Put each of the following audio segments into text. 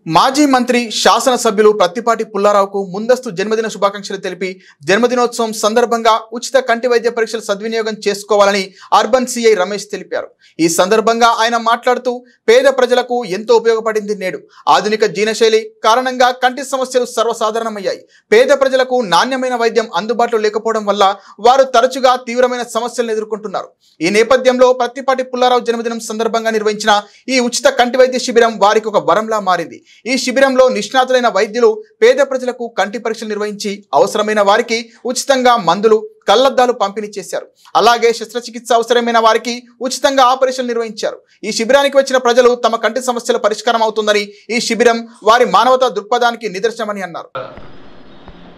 మాజీ మంత్రి శాసనసభ్యులు ప్రత్తిపాటి పుల్లారావుకు ముందస్తు జన్మదిన శుభాకాంక్షలు తెలిపి జన్మదినోత్సవం సందర్భంగా ఉచిత కంటి వైద్య పరీక్షలు సద్వినియోగం చేసుకోవాలని అర్బన్ సిఐ రమేష్ తెలిపారు. ఈ సందర్భంగా ఆయన మాట్లాడుతూ పేద ప్రజలకు ఎంతో ఉపయోగపడింది. నేడు ఆధునిక జీవనశైలి కారణంగా కంటి సమస్యలు సర్వసాధారణమయ్యాయి. పేద ప్రజలకు నాణ్యమైన వైద్యం అందుబాటులో లేకపోవడం వల్ల వారు తరచుగా తీవ్రమైన సమస్యలను ఎదుర్కొంటున్నారు. ఈ నేపథ్యంలో ప్రత్తిపాటి పుల్లారావు జన్మదినం సందర్భంగా నిర్వహించిన ఈ ఉచిత కంటి వైద్య శిబిరం వారికి ఒక వరంలా మారింది. ఈ శిబిరంలో నిష్ణాతులైన వైద్యులు పేద ప్రజలకు కంటి పరీక్షలు నిర్వహించి అవసరమైన వారికి ఉచితంగా మందులు, కళ్లద్దాలు పంపిణీ చేశారు. అలాగే శస్త్రచికిత్స అవసరమైన వారికి ఉచితంగా ఆపరేషన్లు నిర్వహించారు. ఈ శిబిరానికి వచ్చిన ప్రజలు తమ కంటి సమస్యల పరిష్కారం అవుతుందని, ఈ శిబిరం వారి మానవతా దృక్పథానికి నిదర్శనమని అన్నారు.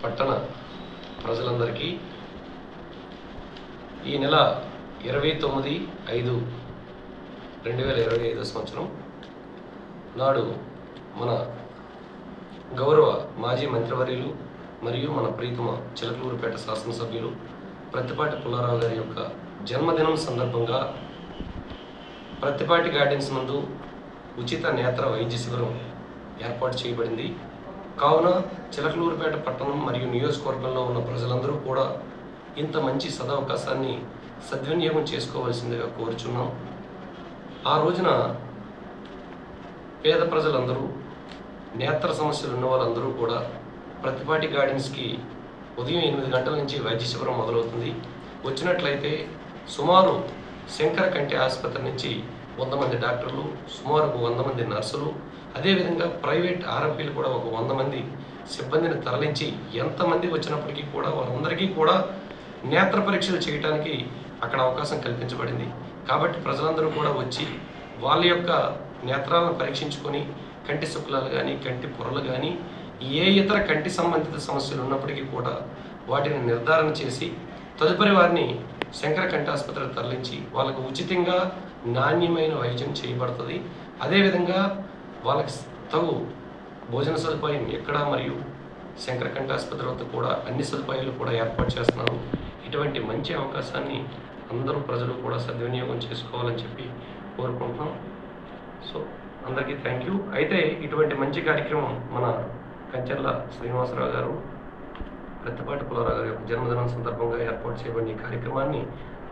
పట్టణ ప్రజలందరికీ ఈ నెల 29/5/2025 సంవత్సరం నాడు మన గౌరవ మాజీ మంత్రివర్యులు మరియు మన ప్రీతమ చిలకలూరుపేట శాసనసభ్యులు ప్రత్తిపాటి పుల్లారావు గారి యొక్క జన్మదినం సందర్భంగా ప్రత్తిపాటి గార్డెన్స్ నందు ఉచిత నేత్ర వైద్య శిబిరం ఏర్పాటు చేయబడింది. కావున చిలకలూరుపేట పట్టణం మరియు నియోజకవర్గంలో ఉన్న ప్రజలందరూ కూడా ఇంత మంచి సదవకాశాన్ని సద్వినియోగం చేసుకోవాల్సిందిగా కోరుచున్నాం. ఆ రోజున పేద ప్రజలందరూ, నేత్ర సమస్యలు ఉన్న వాళ్ళందరూ కూడా ప్రత్తిపాటి గార్డెన్స్కి ఉదయం 8 గంటల నుంచి వైద్య శిబిరం మొదలవుతుంది. వచ్చినట్లయితే సుమారు శంకర కంటి ఆసుపత్రి నుంచి 100 మంది డాక్టర్లు, సుమారు 100 మంది నర్సులు, అదేవిధంగా ప్రైవేట్ ఆర్ఎంపీలు కూడా ఒక 100 మంది సిబ్బందిని తరలించి ఎంతమంది వచ్చినప్పటికీ కూడా వారందరికీ కూడా నేత్ర పరీక్షలు చేయడానికి అక్కడ అవకాశం కల్పించబడింది. కాబట్టి ప్రజలందరూ కూడా వచ్చి వాళ్ళ యొక్క నేత్రాలను పరీక్షించుకొని కంటి శుక్లాలు కానీ, కంటి పొరలు కానీ, ఏ ఇతర కంటి సంబంధిత సమస్యలు ఉన్నప్పటికీ కూడా వాటిని నిర్ధారణ చేసి తదుపరి వారిని శంకర కంటి ఆసుపత్రికి తరలించి వాళ్ళకు ఉచితంగా నాణ్యమైన వైద్యం చేయబడుతుంది. అదేవిధంగా వాళ్ళకి తగు భోజన సదుపాయం ఎక్కడ మరియు శంకర కంటి ఆసుపత్రి వద్ద కూడా అన్ని సదుపాయాలు కూడా ఏర్పాటు చేస్తున్నారు. ఇటువంటి మంచి అవకాశాన్ని అందరూ ప్రజలు కూడా సద్వినియోగం చేసుకోవాలని చెప్పి కోరుకుంటున్నాం. సో అందరికీ థ్యాంక్ యూ. అయితే ఇటువంటి మంచి కార్యక్రమం మన కంచెర్ల శ్రీనివాసరావు గారు ప్రత్తిపాటి పుల్లారావు గారి యొక్క జన్మదినం సందర్భంగా ఏర్పాటు చేయబడిన ఈ కార్యక్రమాన్ని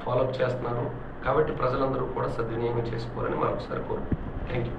ఫాలోఅప్ చేస్తున్నారు. కాబట్టి ప్రజలందరూ కూడా సద్వినియోగం చేసుకోవాలని మరొకసారి కోరుకుంటున్నాం. Thank you.